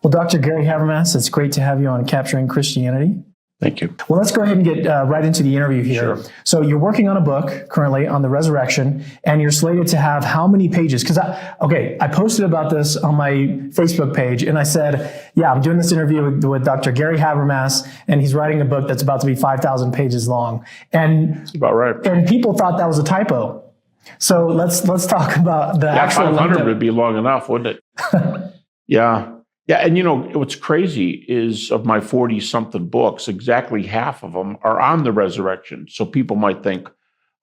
Well, Dr. Gary Haabermas, it's great to have you on Capturing Christianity. Thank you. Well, let's go ahead and get right into the interview here. Sure. So you're working on a book currently on the resurrection, and you're slated to have how many pages? Because I posted about this on my Facebook page, and I said, yeah, I'm doing this interview with Dr. Gary Haabermas, and he's writing a book that's about to be 5,000 pages long. And that's about right. And people thought that was a typo. So let's talk about the actual. 500 would be long enough, wouldn't it? Yeah. Yeah, and you know, what's crazy is of my 40-something books, exactly half of them are on the resurrection. So people might think,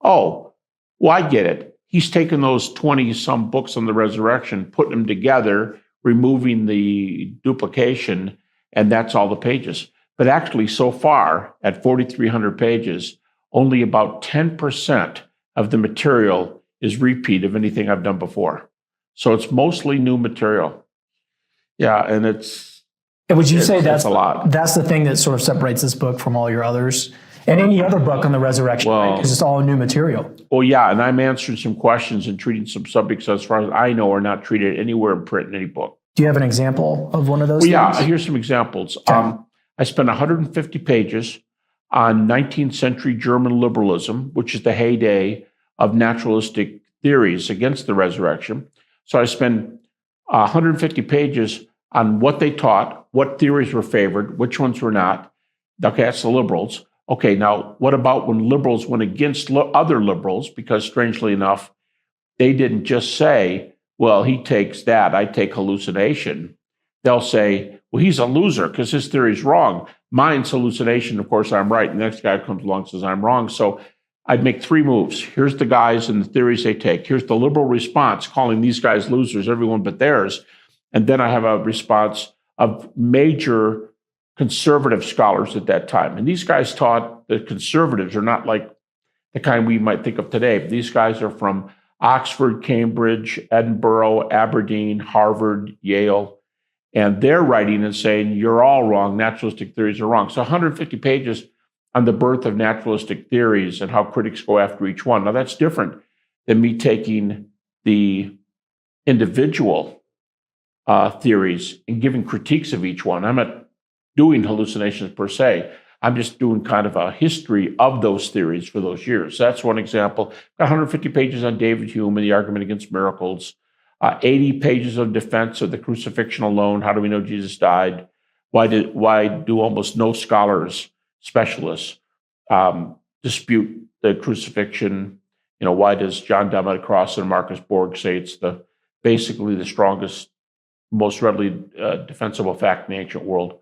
oh, well, I get it. He's taken those 20-some books on the resurrection, putting them together, removing the duplication, and that's all the pages. But actually, so far, at 4,300 pages, only about 10% of the material is repeat of anything I've done before. So it's mostly new material. Yeah, and would you say that's a lot? That's the thing that sort of separates this book from all your others and any other book on the resurrection, right? Because it's all new material. Well, yeah, and I'm answering some questions and treating some subjects, as far as I know, are not treated anywhere in print in any book. Do you have an example of one of those? Well, things? Yeah, here's some examples. Okay. I spent 150 pages on 19th century German liberalism, which is the heyday of naturalistic theories against the resurrection. So I spent 150 pages on what they taught, what theories were favored, which ones were not. Okay, that's the liberals. Okay, now what about when liberals went against other liberals? Because strangely enough, they didn't just say, well, he takes that, I take hallucination. They'll say, well, he's a loser because his theory's wrong. Mine's hallucination, of course, I'm right. And the next guy comes along and says, I'm wrong. So I'd make three moves. Here's the guys and the theories they take. Here's the liberal response, calling these guys losers, everyone but theirs. And then I have a response of major conservative scholars at that time. And these guys taught that conservatives are not like the kind we might think of today. These guys are from Oxford, Cambridge, Edinburgh, Aberdeen, Harvard, Yale. And they're writing and saying, you're all wrong. Naturalistic theories are wrong. So 150 pages on the birth of naturalistic theories and how critics go after each one. Now, that's different than me taking the individual theories and giving critiques of each one. I'm not doing hallucinations per se. I'm just doing kind of a history of those theories for those years. That's one example. Got 150 pages on David Hume and the argument against miracles, 80 pages of defense of the crucifixion alone. How do we know Jesus died? Why do almost no scholars, specialists, dispute the crucifixion? You know, why does John Donne of the Cross and Marcus Borg say it's basically the strongest, most readily defensible fact in the ancient world?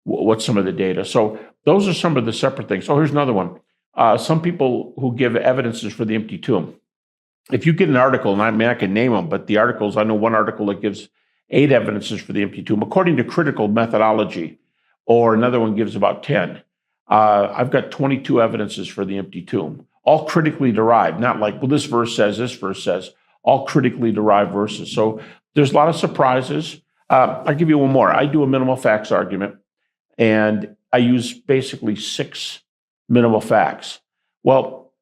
What's some of the data? So those are some of the separate things. Oh, here's another one. Some people who give evidences for the empty tomb. If you get an article, and I can name them, but the articles, I know one article that gives 8 evidences for the empty tomb, according to critical methodology, or another one gives about 10. I've got 22 evidences for the empty tomb, all critically derived, not like, well, this verse says, all critically derived verses. So there's a lot of surprises. I'll give you one more. I do a minimal facts argument, and I use basically 6 minimal facts. Well,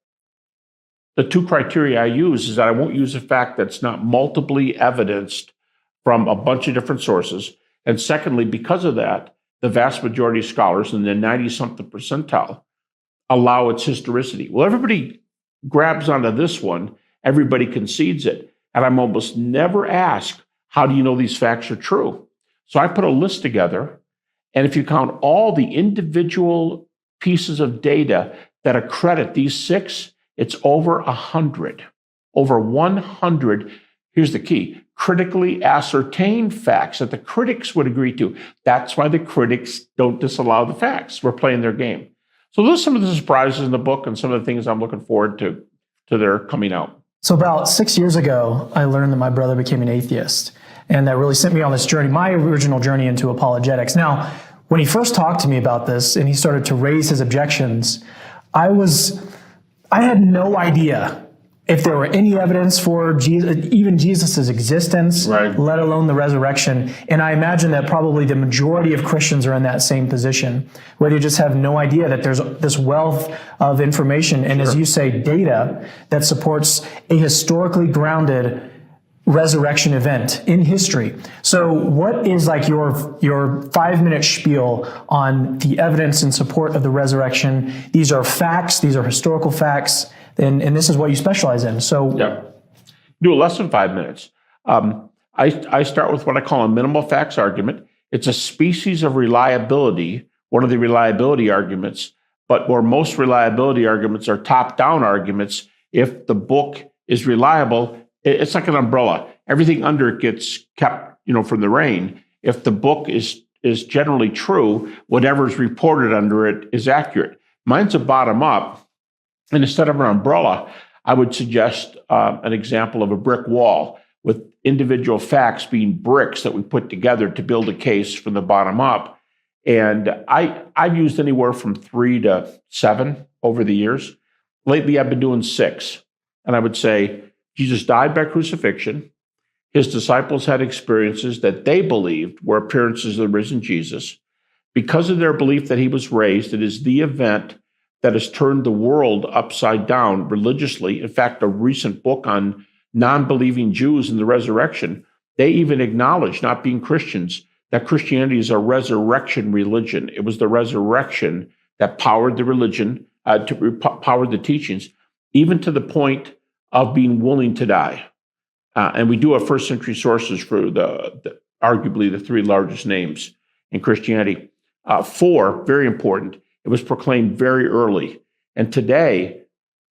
the 2 criteria I use is that I won't use a fact that's not multiply evidenced from a bunch of different sources. And secondly, because of that, the vast majority of scholars in the 90-something percentile allow its historicity. Well, everybody grabs onto this one. Everybody concedes it. And I'm almost never asked, how do you know these facts are true? So I put a list together. And if you count all the individual pieces of data that accredit these 6, it's over 100. Over 100, here's the key, critically ascertained facts that the critics would agree to. That's why the critics don't disallow the facts. We're playing their game. So those are some of the surprises in the book and some of the things I'm looking forward to their coming out. So about 6 years ago, I learned that my brother became an atheist. And that really sent me on this journey, my original journey into apologetics. Now, when he first talked to me about this and he started to raise his objections, I had no idea if there were any evidence for Jesus, even Jesus's existence, right, let alone the resurrection. And I imagine that probably the majority of Christians are in that same position, where they just have no idea that there's this wealth of information and, as you say, data that supports a historically grounded resurrection event in history. So what is like your 5-minute spiel on the evidence in support of the resurrection? These are facts, these are historical facts, and this is what you specialize in. So yeah. Do less than 5 minutes. I start with what I call a minimal facts argument. It's a species of reliability, one of the reliability arguments, but where most reliability arguments are top-down arguments. If the book is reliable, it's like an umbrella. Everything under it gets kept, from the rain. If the book is generally true, whatever's reported under it is accurate. Mine's a bottom-up, and instead of an umbrella, I would suggest an example of a brick wall with individual facts being bricks that we put together to build a case from the bottom up. And I've used anywhere from 3 to 7 over the years. Lately, I've been doing 6. And I would say Jesus died by crucifixion. His disciples had experiences that they believed were appearances of the risen Jesus. Because of their belief that he was raised, it is the event that has turned the world upside down religiously. In fact, a recent book on non-believing Jews and the resurrection, they even acknowledge, not being Christians, that Christianity is a resurrection religion. It was the resurrection that powered the religion, powered the teachings, even to the point of being willing to die. And we do have first century sources for arguably the 3 largest names in Christianity. 4, very important, it was proclaimed very early. And today,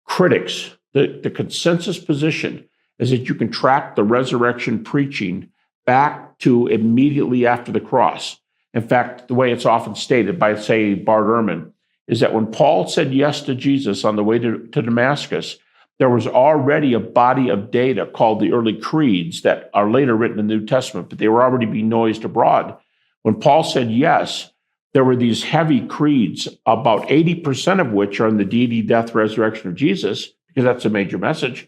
critics, the consensus position is that you can track the resurrection preaching back to immediately after the cross. In fact, the way it's often stated by, say, Bart Ehrman, is that when Paul said yes to Jesus on the way to Damascus, there was already a body of data called the early creeds that are later written in the New Testament, but they were already being noised abroad. When Paul said yes, there were these heavy creeds, about 80% of which are on the deity, death, resurrection of Jesus, because that's a major message.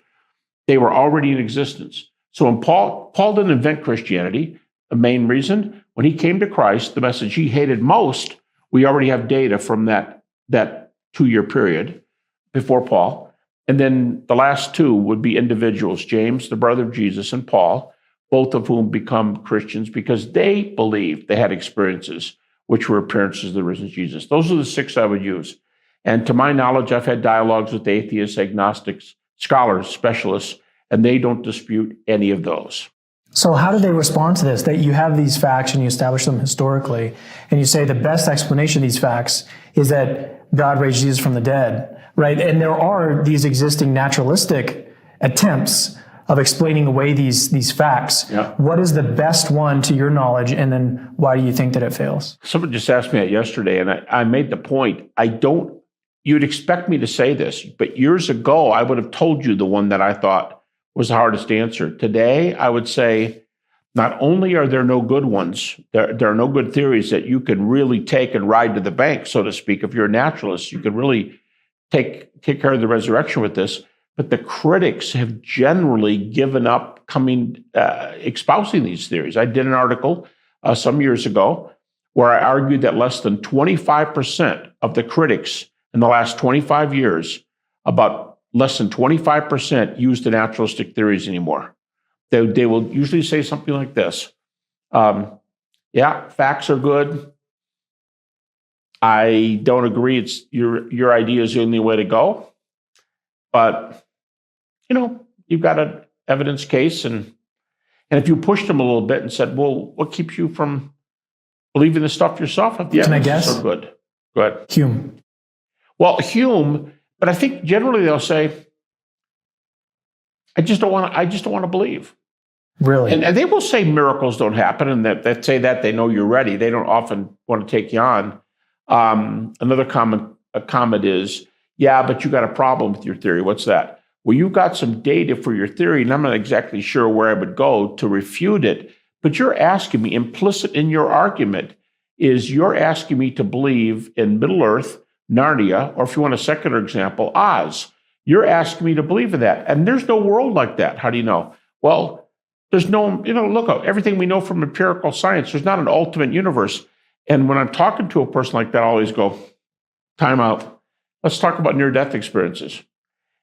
They were already in existence. So when Paul didn't invent Christianity, the main reason, when he came to Christ, the message he hated most, we already have data from that 2-year period before Paul. And then the last 2 would be individuals, James, the brother of Jesus, and Paul, both of whom become Christians because they believed they had experiences which were appearances of the risen Jesus. Those are the 6 I would use. And to my knowledge, I've had dialogues with atheists, agnostics, scholars, specialists, and they don't dispute any of those. So how do they respond to this? That you have these facts and you establish them historically, and you say the best explanation of these facts is that God raised Jesus from the dead, right? And there are these existing naturalistic attempts of explaining away these facts. Yeah. What is the best one to your knowledge, and then why do you think that it fails? Someone just asked me that yesterday, and I made the point, you'd expect me to say this, but years ago, I would have told you the one that I thought was the hardest answer. Today, I would say, not only are there no good ones, there are no good theories that you can really take and ride to the bank, so to speak. If you're a naturalist, you can really take care of the resurrection with this. But the critics have generally given up espousing these theories. I did an article some years ago where I argued that less than 25% of the critics in the last 25 years, about less than 25% use the naturalistic theories anymore. They will usually say something like this. Yeah, facts are good. I don't agree. It's your idea is the only way to go. But, you've got an evidence case. And if you pushed them a little bit and said, well, what keeps you from believing the stuff yourself? If the evidence is so good. Go ahead. Hume. Well, Hume, but I think generally they'll say, I just don't want to believe. Really? And they will say miracles don't happen, and that say that they know you're ready. They don't often want to take you on. Another comment is, yeah, but you got a problem with your theory. What's that? Well, you got some data for your theory, and I'm not exactly sure where I would go to refute it. But you're asking me, implicit in your argument is you're asking me to believe in Middle Earth, Narnia, or if you want a secular example, Oz. You're asking me to believe in that. And there's no world like that. How do you know? Well, there's no, look at everything we know from empirical science. There's not an ultimate universe. And when I'm talking to a person like that, I always go, time out. Let's talk about near-death experiences.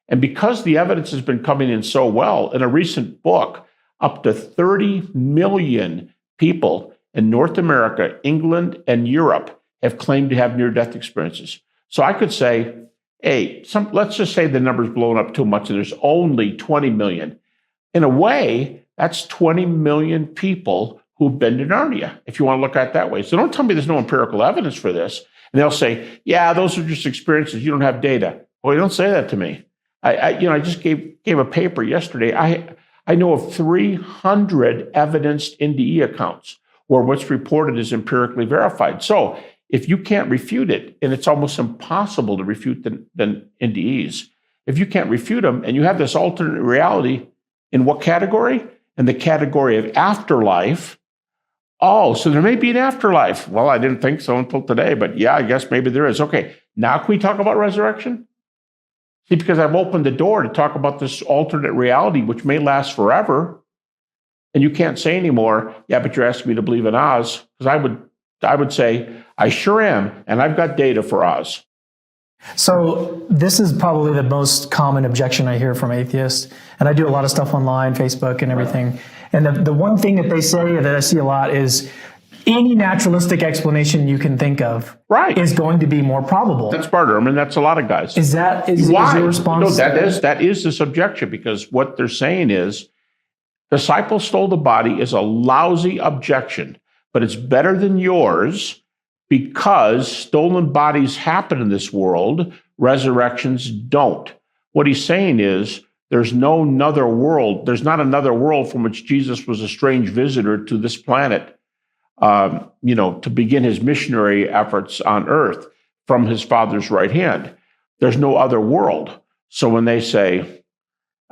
And because the evidence has been coming in so well, in a recent book, up to 30 million people in North America, England, and Europe have claimed to have near-death experiences. So I could say, hey, let's just say the number's blown up too much and there's only 20 million. In a way, that's 20 million people who've been to Narnia, if you want to look at it that way. So don't tell me there's no empirical evidence for this. And they'll say, yeah, those are just experiences. You don't have data. Well, you don't say that to me. I just gave a paper yesterday. I know of 300 evidenced NDE accounts where what's reported is empirically verified. So if you can't refute it, and it's almost impossible to refute the NDEs, if you can't refute them and you have this alternate reality, in what category? In the category of afterlife. Oh, so there may be an afterlife. Well, I didn't think so until today, but yeah, I guess maybe there is. Okay, now can we talk about resurrection? See, because I've opened the door to talk about this alternate reality, which may last forever, and you can't say anymore, yeah, but you're asking me to believe in Oz, because I would say, I sure am, and I've got data for Oz. So this is probably the most common objection I hear from atheists, and I do a lot of stuff online, Facebook and everything. And the one thing that they say that I see a lot is any naturalistic explanation you can think of is going to be more probable. That's Barter. I mean, that's a lot of guys. Is your response? No, that is this objection, because what they're saying is disciples stole the body is a lousy objection, but it's better than yours because stolen bodies happen in this world, resurrections don't. What he's saying is there's no another world. There's not another world from which Jesus was a strange visitor to this planet, to begin his missionary efforts on earth from his Father's right hand. There's no other world. So when they say,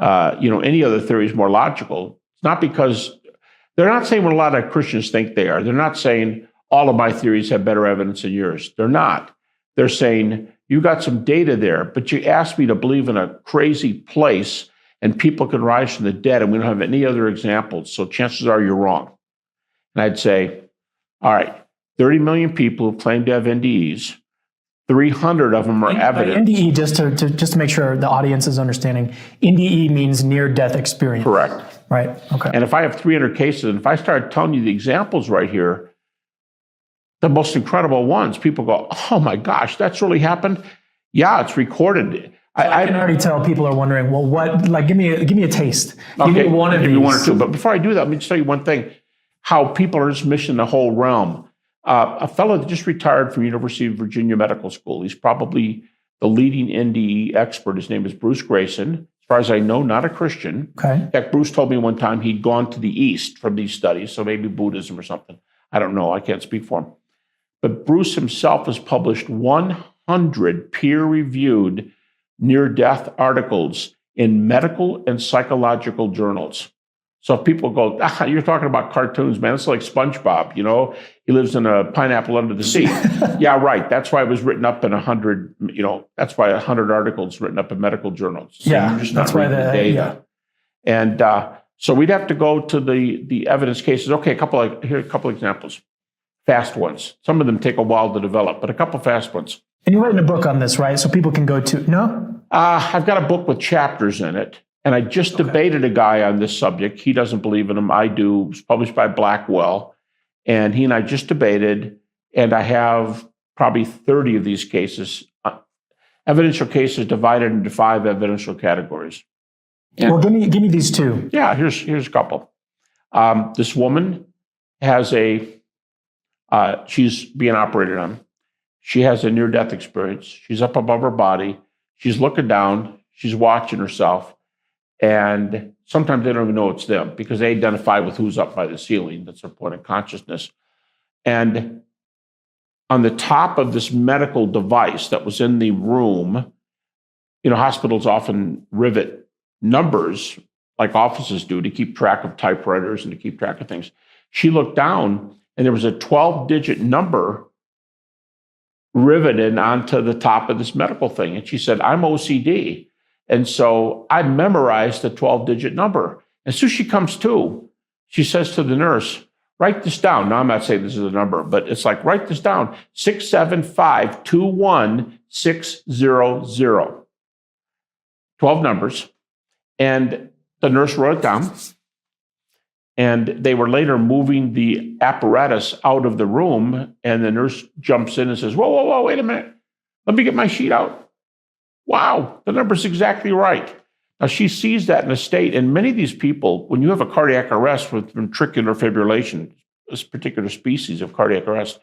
any other theory is more logical, it's not because they're not saying what a lot of Christians think they are. They're not saying all of my theories have better evidence than yours. They're not. They're saying, you got some data there, but you asked me to believe in a crazy place and people can rise from the dead, and we don't have any other examples, so chances are you're wrong. And I'd say, all right, 30 million people who claim to have NDEs, 300 of them are evidence. NDE, just to make sure the audience is understanding, NDE means near-death experience. Correct. Right, okay. And if I have 300 cases, and if I started telling you the examples right here, the most incredible ones, people go, oh my gosh, that's really happened? Yeah, it's recorded. I can already tell people are wondering, well, what, like, give me a taste. Okay, give me one of these. Give me one or two. But before I do that, let me just tell you one thing, how people are just missing the whole realm. A fellow that just retired from University of Virginia Medical School, he's probably the leading NDE expert. His name is Bruce Grayson. As far as I know, not a Christian. Okay. In fact, Bruce told me one time he'd gone to the East from these studies, so maybe Buddhism or something. I don't know. I can't speak for him. But Bruce himself has published 100 peer-reviewed near-death articles in medical and psychological journals. So if people go, you're talking about cartoons, man, it's like SpongeBob, he lives in a pineapple under the sea. Yeah, right. That's why it was written up in 100, that's why 100 articles written up in medical journals. So yeah, you're just not reading the data. Yeah. And so we'd have to go to the evidence cases. Okay, here are a couple examples. Fast ones. Some of them take a while to develop, but a couple fast ones. And you're writing a book on this, right? So people can go to, no? I've got a book with chapters in it. And I just debated a guy on this subject. He doesn't believe in them. I do. It was published by Blackwell. And he and I just debated. And I have probably 30 of these cases, evidential cases divided into 5 evidential categories. And, well, give me these two. Yeah, here's a couple. This woman has she's being operated on. She has a near-death experience. She's up above her body. She's looking down. She's watching herself. And sometimes they don't even know it's them because they identify with who's up by the ceiling. That's their point of consciousness. And on the top of this medical device that was in the room, hospitals often rivet numbers like offices do to keep track of typewriters and to keep track of things. She looked down and there was a 12-digit number riveted onto the top of this medical thing. And she said, I'm OCD. And so I memorized the 12-digit number. As soon as she comes to, she says to the nurse, write this down. Now, I'm not saying this is a number, but it's like, write this down, 675-21600. 12 numbers. And the nurse wrote it down. And they were later moving the apparatus out of the room, and the nurse jumps in and says, whoa, whoa, whoa, wait a minute. Let me get my sheet out. Wow, the number's exactly right. Now, she sees that in a state, and many of these people, when you have a cardiac arrest with ventricular fibrillation, this particular species of cardiac arrest,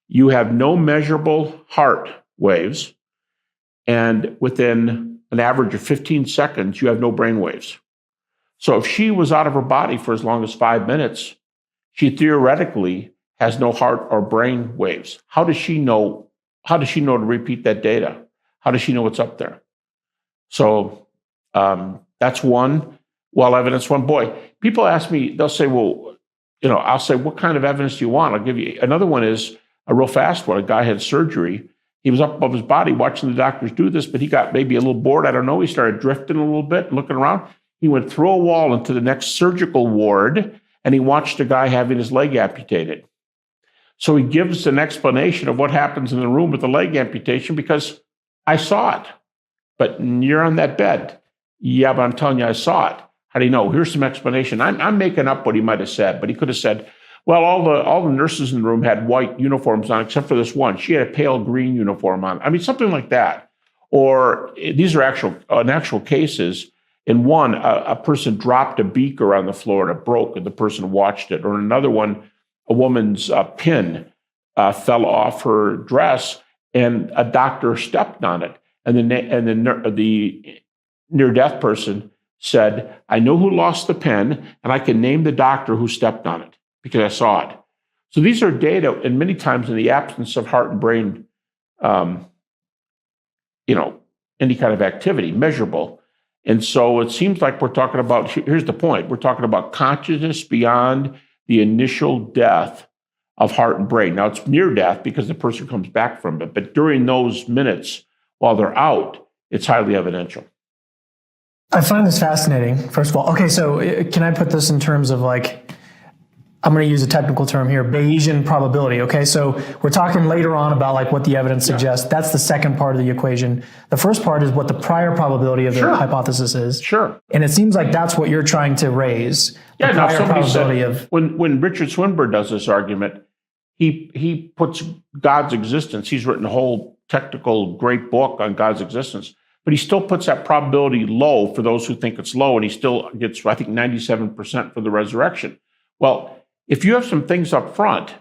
you have no measurable heart waves, and within an average of 15 seconds, you have no brain waves. So if she was out of her body for as long as 5 minutes, she theoretically has no heart or brain waves. How does she know? How does she know to repeat that data? How does she know what's up there? So that's one well-evidenced one. Boy, people ask me, they'll say, well, I'll say, what kind of evidence do you want? I'll give you another one is a real fast one. A guy had surgery. He was up above his body watching the doctors do this, but he got maybe a little bored. I don't know. He started drifting a little bit, looking around. He went through a wall into the next surgical ward, and he watched a guy having his leg amputated. So he gives an explanation of what happens in the room with the leg amputation because I saw it. But you're on that bed. Yeah, but I'm telling you, I saw it. How do you know? Here's some explanation. I'm making up what he might have said, but he could have said, well, all the nurses in the room had white uniforms on, except for this one. She had a pale green uniform on. I mean, something like that. Or these are actual cases. In one, a person dropped a beaker on the floor and it broke, and the person watched it. Or in another one, a woman's pin fell off her dress, and a doctor stepped on it. And the near-death person said, I know who lost the pen, and I can name the doctor who stepped on it because I saw it. So these are data, and many times in the absence of heart and brain, any kind of activity, measurable. And so it seems like we're talking about, here's the point, we're talking about consciousness beyond the initial death of heart and brain. Now, it's near death because the person comes back from it, but during those minutes while they're out, it's highly evidential. I find this fascinating, first of all. Okay, so can I put this in terms of I'm going to use a technical term here, Bayesian probability. Okay, so we're talking later on about what the evidence suggests. That's the second part of the equation. The first part is what the prior probability of the hypothesis is. Sure. And it seems like that's what you're trying to raise. Yeah, now somebody said, when Richard Swinburne does this argument, he puts God's existence. He's written a whole technical great book on God's existence, but he still puts that probability low for those who think it's low, and he still gets, I think, 97% for the resurrection. Well, if you have some things up front,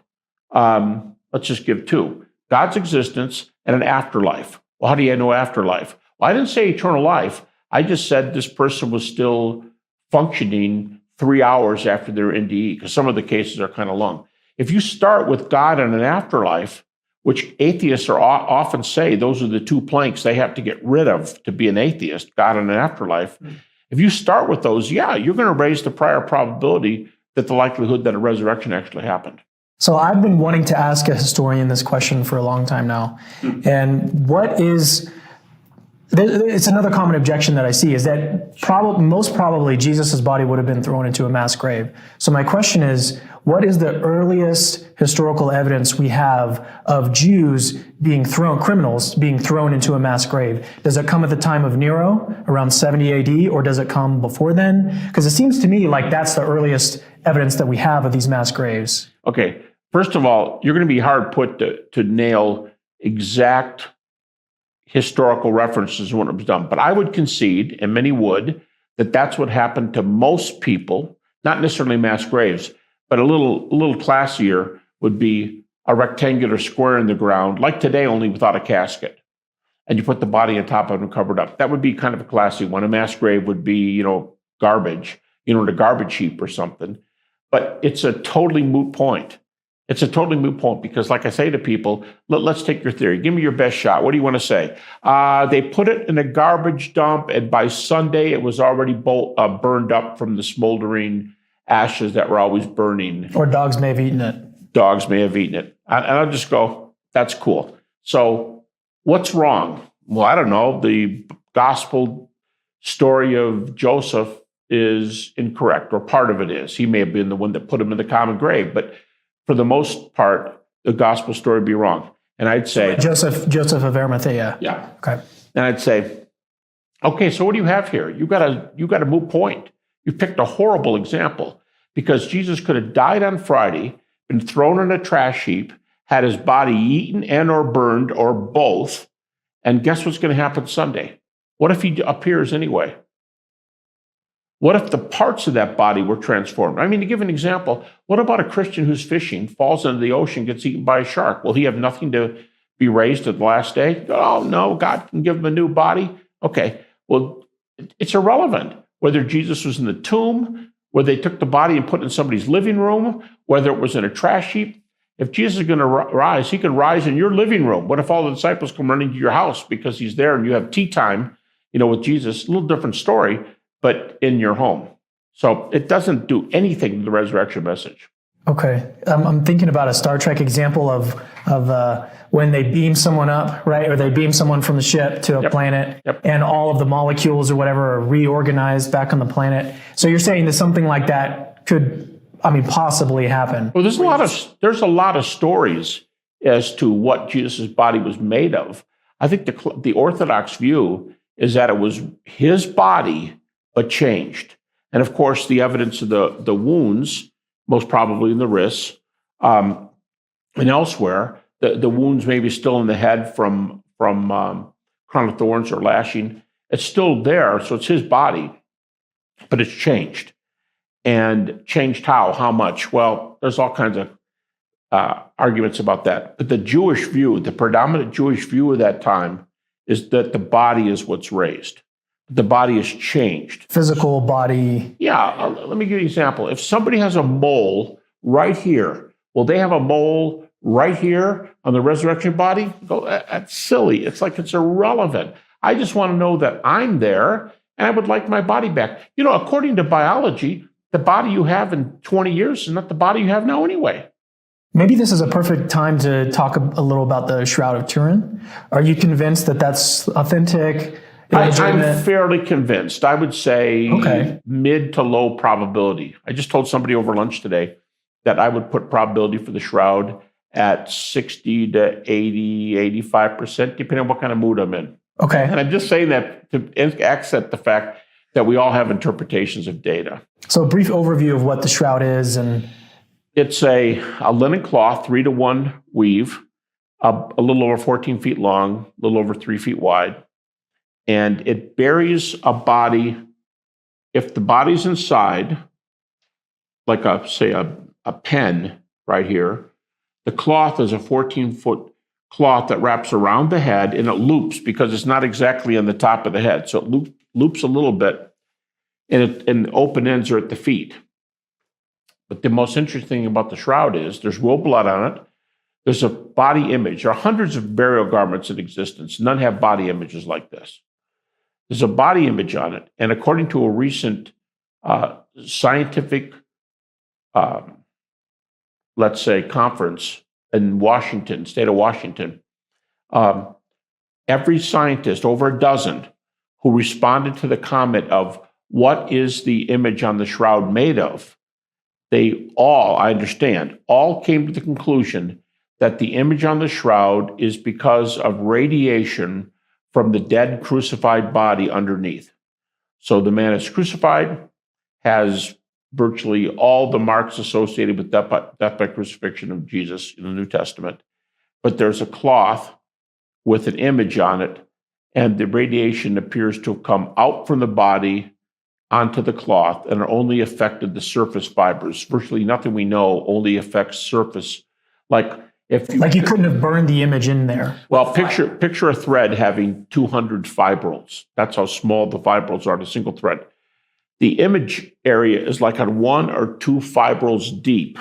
let's just give two: God's existence and an afterlife. Well, how do you know afterlife? Well, I didn't say eternal life. I just said this person was still functioning 3 hours after their NDE, because some of the cases are kind of long. If you start with God and an afterlife, which atheists are often say those are the two planks they have to get rid of to be an atheist, God and an afterlife. If you start with those, you're going to raise the prior probability that the likelihood that a resurrection actually happened. So I've been wanting to ask a historian this question for a long time now. And it's another common objection that I see is that most probably Jesus' body would have been thrown into a mass grave. So my question is, what is the earliest historical evidence we have of Jews criminals being thrown into a mass grave? Does it come at the time of Nero, around 70 AD, or does it come before then? Because it seems to me like that's the earliest evidence that we have of these mass graves. Okay, first of all, you're going to be hard put to nail exact historical references when it was done. But I would concede, and many would, that that's what happened to most people, not necessarily mass graves, but a little classier would be a rectangular square in the ground, like today, only without a casket. And you put the body on top of it and covered up. That would be kind of a classy one. A mass grave would be, garbage, in a garbage heap or something. But it's a totally moot point. It's a totally moot point because, like I say to people, let's take your theory. Give me your best shot. What do you want to say? They put it in a garbage dump, and by Sunday, it was already burned up from the smoldering ashes that were always burning. Or dogs may have eaten it. Dogs may have eaten it. And I'll just go, that's cool. So what's wrong? Well, I don't know. The gospel story of Joseph is incorrect, or part of it is. He may have been the one that put him in the common grave, but for the most part, the gospel story would be wrong. And I'd say... Joseph of Arimathea. Yeah. Okay. And I'd say, okay, so what do you have here? You got a moot point. You picked a horrible example because Jesus could have died on Friday, been thrown in a trash heap, had his body eaten and or burned or both, and guess what's going to happen Sunday? What if he appears anyway? What if the parts of that body were transformed? I mean, to give an example, what about a Christian who's fishing, falls into the ocean, gets eaten by a shark? Will he have nothing to be raised at the last day? Oh, no, God can give him a new body. Okay, well, it's irrelevant whether Jesus was in the tomb, whether they took the body and put it in somebody's living room, whether it was in a trash heap. If Jesus is going to rise, he can rise in your living room. What if all the disciples come running to your house because he's there and you have tea time, with Jesus? A little different story, but in your home. So it doesn't do anything to the resurrection message. Okay. I'm thinking about a Star Trek example of when they beam someone up, right? Or they beam someone from the ship to a planet, and all of the molecules or whatever are reorganized back on the planet. So you're saying that something like that could, possibly happen? Well, there's a lot of stories as to what Jesus' body was made of. I think the Orthodox view is that it was his body, but changed. And of course, the evidence of the wounds, most probably in the wrists, and elsewhere, the wounds may be still in the head from crown of thorns or lashing. It's still there, so it's his body, but it's changed. And changed how? How much? Well, there's all kinds of arguments about that. But the Jewish view, the predominant Jewish view of that time, is that the body is what's raised. The body is changed. Physical body. Yeah, let me give you an example. If somebody has a mole right here, will they have a mole right here on the resurrection body? Go, that's silly. It's like it's irrelevant. I just want to know that I'm there and I would like my body back. According to biology, the body you have in 20 years is not the body you have now anyway. Maybe this is a perfect time to talk a little about the Shroud of Turin. Are you convinced that that's authentic? I'm fairly convinced. I would say mid to low probability. I just told somebody over lunch today that I would put probability for the Shroud at 60 to 80, 85%, depending on what kind of mood I'm in. Okay. And I'm just saying that to accent the fact that we all have interpretations of data. So a brief overview of what the Shroud is. And it's a linen cloth, 3-to-1 weave, a little over 14 feet long, a little over 3 feet wide. And it buries a body. If the body's inside, like a pen right here, the cloth is a 14-foot cloth that wraps around the head and it loops because it's not exactly on the top of the head. So it loops a little bit and the open ends are at the feet. But the most interesting thing about the Shroud is there's real blood on it. There's a body image. There are hundreds of burial garments in existence. None have body images like this. There's a body image on it. And according to a recent scientific, let's say, conference in Washington, state of Washington, every scientist, over a dozen, who responded to the comment of what is the image on the Shroud made of, they all, I understand, all came to the conclusion that the image on the Shroud is because of radiation from the dead crucified body underneath. So the man is crucified, has virtually all the marks associated with death by crucifixion of Jesus in the New Testament, but there's a cloth with an image on it, and the radiation appears to have come out from the body onto the cloth and it only affected the surface fibers. Virtually nothing we know only affects surface. Like you couldn't have burned the image in there. Well, picture a thread having 200 fibrils. That's how small the fibrils are in a single thread. The image area is like on 1 or 2 fibrils deep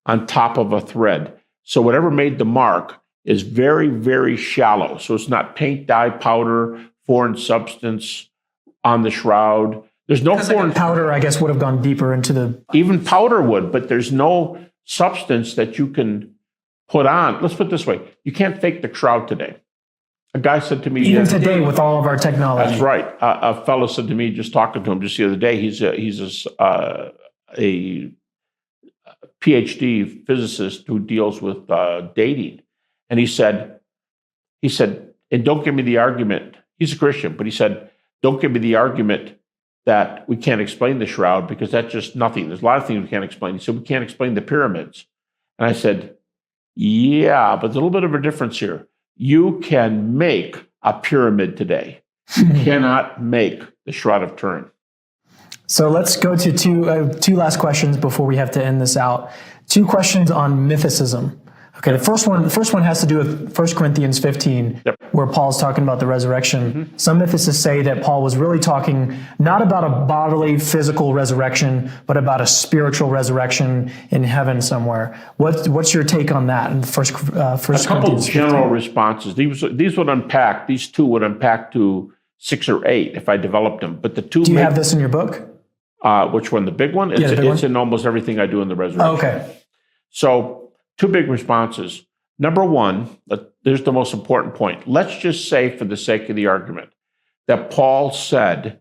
on top of a thread. So whatever made the mark is very, very shallow. So it's not paint, dye, powder, foreign substance on the Shroud. There's no foreign powder, I guess, would have gone deeper into the... Even powder would, but there's no substance that you can put on. Let's put it this way. You can't fake the Shroud today. A guy said to me... Even today with all of our technology. That's right. A fellow said to me, just talking to him just the other day, he's a PhD physicist who deals with dating. And he said, and don't give me the argument. He's a Christian, but he said, don't give me the argument that we can't explain the shroud because that's just nothing. There's a lot of things we can't explain. He said, we can't explain the pyramids. And I said, yeah, but there's a little bit of a difference here. You can make a pyramid today. You cannot make the Shroud of Turin. So let's go to two last questions before we have to end this out. 2 questions on mythicism. Okay, the first one has to do with 1 Corinthians 15, where Paul's talking about the resurrection. Some mythicists say that Paul was really talking not about a bodily, physical resurrection, but about a spiritual resurrection in heaven somewhere. What's your take on that in 1 Corinthians 15? A couple of general responses. These would unpack, these 2 would unpack to 6 or 8 if I developed them. But the 2 Do you have this in your book? Which one? The big one? It's in almost everything I do in the resurrection. Oh, okay. So 2 big responses. Number 1, there's the most important point. Let's just say, for the sake of the argument, that Paul said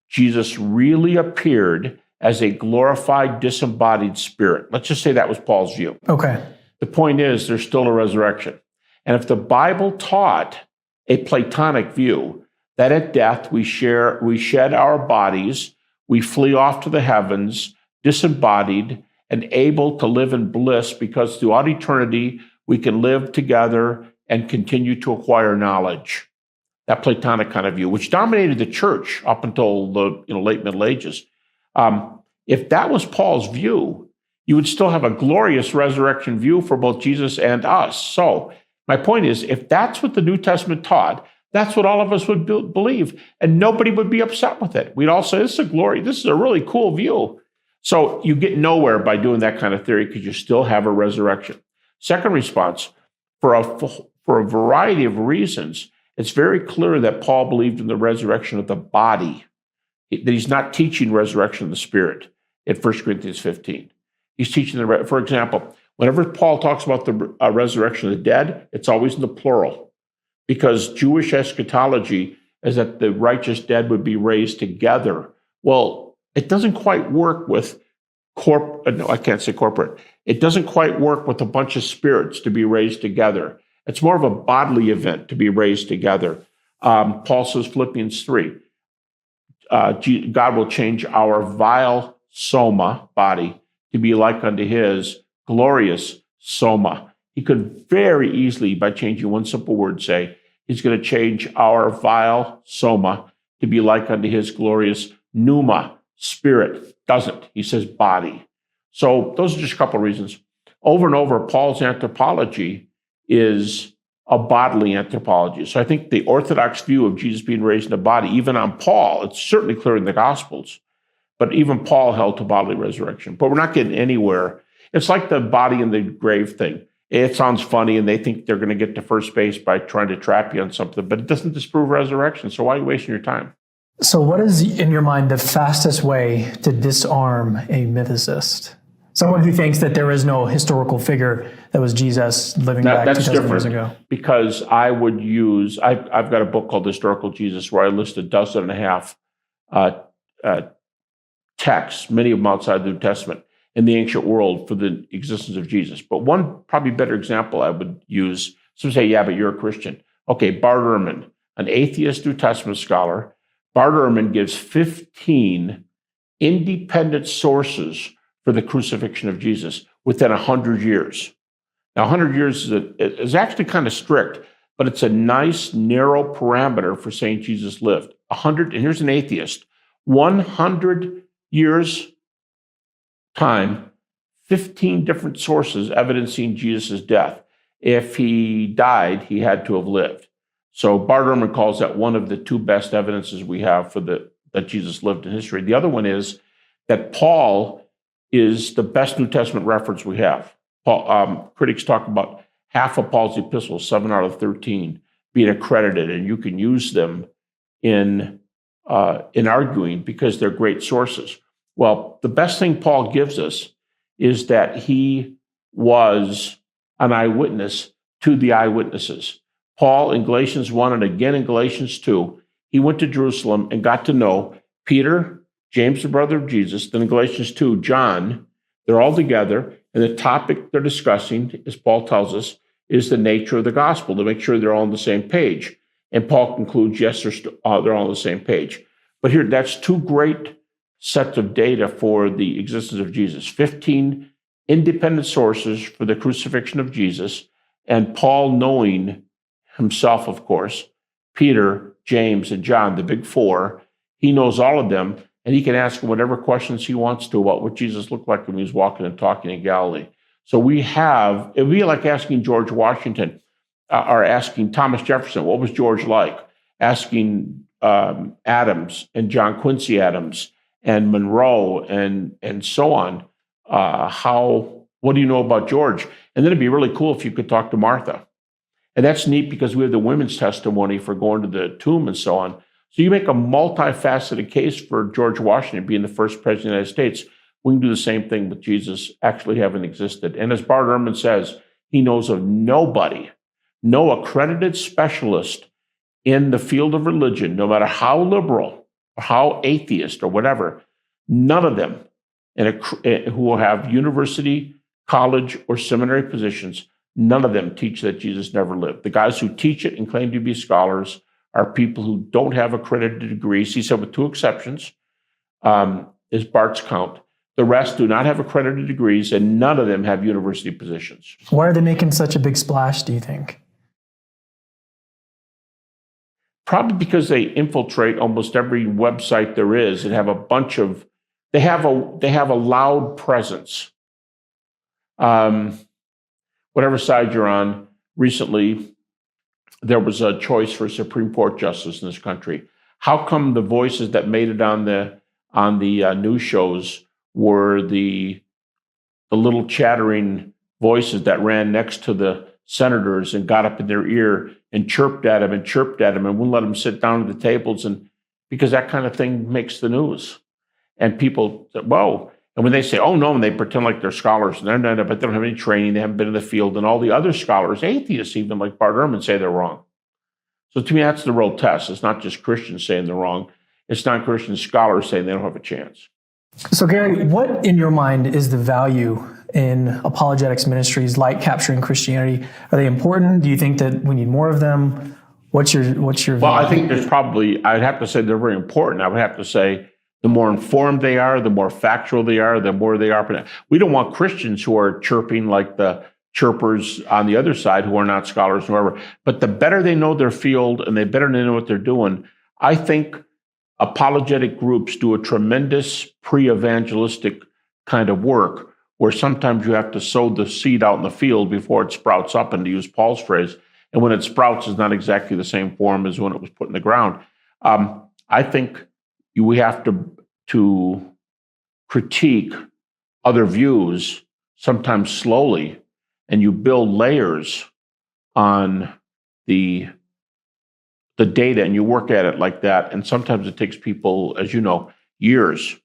Jesus really appeared as a glorified, disembodied spirit. Let's just say that was Paul's view. Okay. The point is, there's still a resurrection. And if the Bible taught a Platonic view that at death we shed our bodies, we flee off to the heavens, disembodied, and able to live in bliss because throughout eternity we can live together and continue to acquire knowledge. That Platonic kind of view, which dominated the church up until the late Middle Ages. If that was Paul's view, you would still have a glorious resurrection view for both Jesus and us. So my point is, if that's what the New Testament taught, that's what all of us would believe, and nobody would be upset with it. We'd all say, this is a really cool view. So you get nowhere by doing that kind of theory because you still have a resurrection. Second response, for a variety of reasons, it's very clear that Paul believed in the resurrection of the body, that he's not teaching resurrection of the spirit in 1 Corinthians 15. He's teaching, for example, whenever Paul talks about the resurrection of the dead, it's always in the plural, because Jewish eschatology is that the righteous dead would be raised together. Well, it doesn't quite work with corporate. It doesn't quite work with a bunch of spirits to be raised together. It's more of a bodily event to be raised together. Paul says, Philippians 3, God will change our vile soma, body, to be like unto his glorious soma. He could very easily, by changing one simple word, say, he's going to change our vile soma to be like unto his glorious pneuma, spirit. Doesn't. He says body. So those are just a couple of reasons. Over and over, Paul's anthropology is a bodily anthropology. So I think the Orthodox view of Jesus being raised in the body, even on Paul, it's certainly clear in the Gospels, but even Paul held to bodily resurrection. But we're not getting anywhere. It's like the body in the grave thing. It sounds funny, and they think they're going to get to first base by trying to trap you on something, but it doesn't disprove resurrection. So why are you wasting your time? So what is, in your mind, the fastest way to disarm a mythicist? Someone who thinks that there is no historical figure that was Jesus living back 2,000 years ago. Because I would use, I've got a book called Historical Jesus where I list 12.5 texts, many of them outside the New Testament, in the ancient world for the existence of Jesus. But one probably better example I would use, some say, yeah, but you're a Christian. Okay, Bart Ehrman, an atheist New Testament scholar. Bart Ehrman gives 15 independent sources for the crucifixion of Jesus within 100 years. Now, 100 years is actually kind of strict, but it's a nice, narrow parameter for saying Jesus lived. 100, and here's an atheist, 100 years time, 15 different sources evidencing Jesus' death. If he died, he had to have lived. So Bart Ehrman calls that one of the 2 best evidences we have for that Jesus lived in history. The other one is that Paul is the best New Testament reference we have. Critics talk about half of Paul's epistles, 7 out of 13, being accredited, and you can use them in arguing because they're great sources. Well, the best thing Paul gives us is that he was an eyewitness to the eyewitnesses. Paul, in Galatians 1 and again in Galatians 2, he went to Jerusalem and got to know Peter, James, the brother of Jesus. Then in Galatians 2, John, they're all together. And the topic they're discussing, as Paul tells us, is the nature of the gospel, to make sure they're all on the same page. And Paul concludes, yes, they're all on the same page. But here, that's two great sets of data for the existence of Jesus. 15 independent sources for the crucifixion of Jesus, and Paul knowing himself, of course, Peter, James, and John, the big four. He knows all of them, and he can ask them whatever questions he wants to about what Jesus looked like when he was walking and talking in Galilee. So it would be like asking George Washington or asking Thomas Jefferson, what was George like? Asking Adams and John Quincy Adams and Monroe and so on. What do you know about George? And then it'd be really cool if you could talk to Martha. And that's neat because we have the women's testimony for going to the tomb and so on. So you make a multifaceted case for George Washington being the first president of the United States. We can do the same thing with Jesus actually having existed. And as Bart Ehrman says, he knows of nobody, no accredited specialist in the field of religion, no matter how liberal or how atheist or whatever, none of them who will have university, college, or seminary positions, none of them teach that Jesus never lived. The guys who teach it and claim to be scholars are people who don't have accredited degrees. He said with two exceptions, is Bart's count. The rest do not have accredited degrees, and none of them have university positions. Why are they making such a big splash, do you think? Probably because they infiltrate almost every website there is and have a bunch of, they have a loud presence. Whatever side you're on, recently there was a choice for Supreme Court justice in this country. How come the voices that made it on the news shows were the little chattering voices that ran next to the senators and got up in their ear and chirped at him and wouldn't let them sit down at the tables, and because that kind of thing makes the news. And people say, whoa. And when they say, oh no, and they pretend like they're scholars, but they don't have any training, they haven't been in the field, and all the other scholars, atheists even like Bart Ehrman, say they're wrong. So to me, that's the real test. It's not just Christians saying they're wrong. It's non-Christian scholars saying they don't have a chance. So Gary, what in your mind is the value in apologetics ministries like Capturing Christianity? Are they important? Do you think that we need more of them? What's your view? Well, I think there's probably, I'd have to say they're very important. I would have to say the more informed they are, the more factual they are, the more they are. We don't want Christians who are chirping like the chirpers on the other side who are not scholars, whoever. But the better they know their field and the better they know what they're doing, I think apologetic groups do a tremendous pre-evangelistic kind of work where sometimes you have to sow the seed out in the field before it sprouts up, and to use Paul's phrase. And when it sprouts, it's not exactly the same form as when it was put in the ground. I think we have to critique other views, sometimes slowly, and you build layers on the data, and you work at it like that. And sometimes it takes people, as you know, years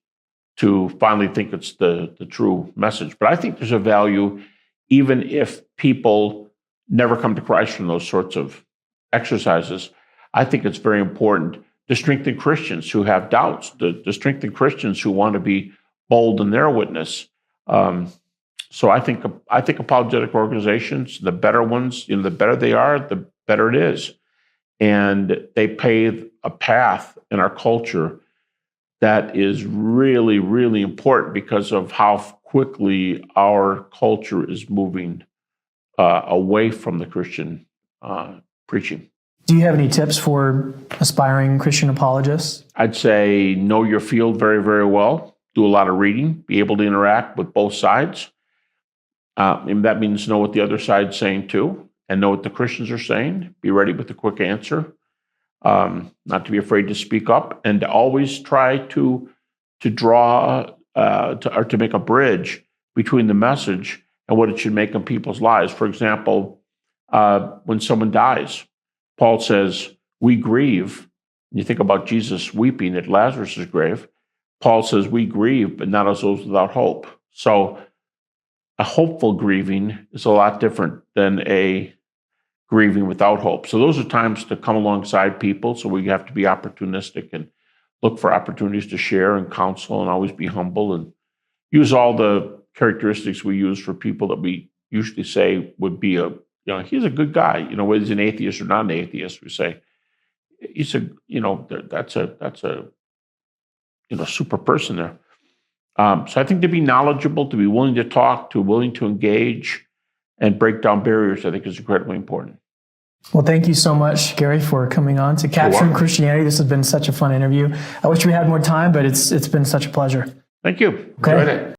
to finally think it's the true message. But I think there's a value, even if people never come to Christ from those sorts of exercises. I think it's very important to strengthen Christians who have doubts, to strengthen Christians who want to be bold in their witness. So I think apologetic organizations, the better ones, the better they are, the better it is. And they pave a path in our culture that is really, really important because of how quickly our culture is moving away from the Christian preaching. Do you have any tips for aspiring Christian apologists? I'd say know your field very, very well. Do a lot of reading. Be able to interact with both sides. And that means know what the other side's saying too, and know what the Christians are saying. Be ready with a quick answer. Not to be afraid to speak up, and to always try to draw or to make a bridge between the message and what it should make in people's lives. For example, when someone dies, Paul says, we grieve. You think about Jesus weeping at Lazarus' grave. Paul says, we grieve, but not as those without hope. So a hopeful grieving is a lot different than a grieving without hope. So those are times to come alongside people. So we have to be opportunistic and look for opportunities to share and counsel, and always be humble and use all the characteristics we use for people that we usually say would be he's a good guy, whether he's an atheist or not an atheist. We say he's that's a super person there. So I think to be knowledgeable, to be willing to talk, to willing to engage and break down barriers, I think is incredibly important. Well, thank you so much, Gary, for coming on to Capturing Christianity. This has been such a fun interview. I wish we had more time, but it's been such a pleasure. Thank you. Okay. Enjoyed it.